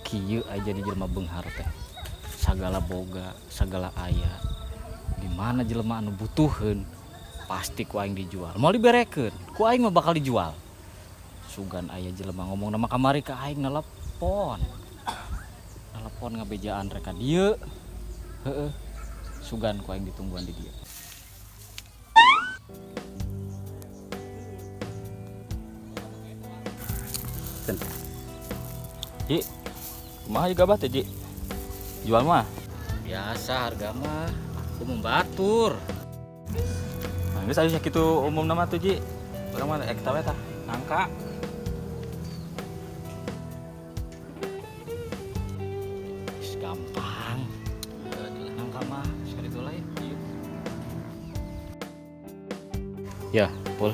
kieu aja di jelema beunghar teh. Sagala boga, sagala aya. Di mana jelema anu butuheun pasti ku aing dijual. Mau diberekeun, ku aing mah bakal dijual. Sugan aya jelema ngomong nama kamari ka aing nelepon. Nelepon ngabejaan reka dieu. Heeh. Sugan ku aing ditungguan di dieu. Ji, kumaha juga bate Ji? Jual mah? Biasa harga mah aku membatur. Nah, geus aya sakitu umum nama tuh Ji. Urang mah ek tah nangka. Is gampang. Nangka mah sekali itu lain. Ya, Pul.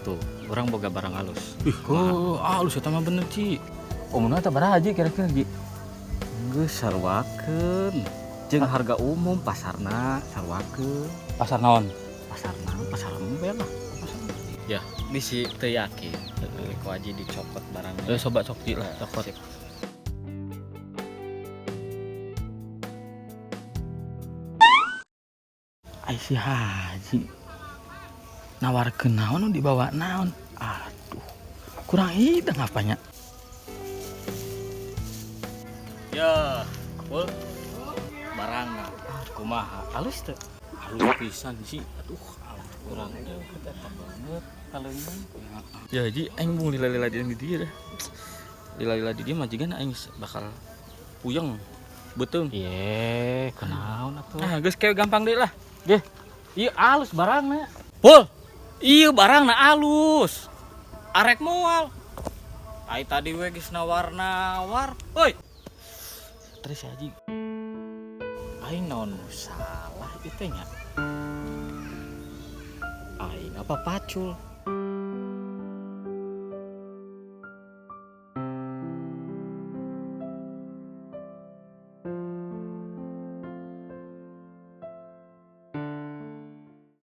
Tuh, orang boga barang halus. Oh, halus eta mah bener Ji. Umumna teh baraha Ji kira-kira Ji? Geus sarwakeun. Jeung harga umum pasarna sarwakeun. Pasar naon? Pasar embel lah. Ya, bisi teu yakin. Ku aja dicopot barangnya. Coba cok Ji lah, cokot. Ai si Haji nawarkeun naon dibawa naon? Aduh, kurang hidang apanya. Ya, Pul. Barangna kumaha? Halus teu? Halus pisan sih. Aduh, urang teh eta banget kaleungan. Ya Ji, aing mau lila-lila di dieu dah. Lila-lila di dieu mah jigan aing bakal puyeng. Beuteung. Ye, kunaon atuh? Nah, geus kayak gampang deui lah. Ge, ieu alus barangna. Pul, ieu barangna alus. Arek moal. Ai tadi we geus nawar-nawar. Hoi. Terus si Haji. Aing naon salah ieu teh nya? Aing apa pacul?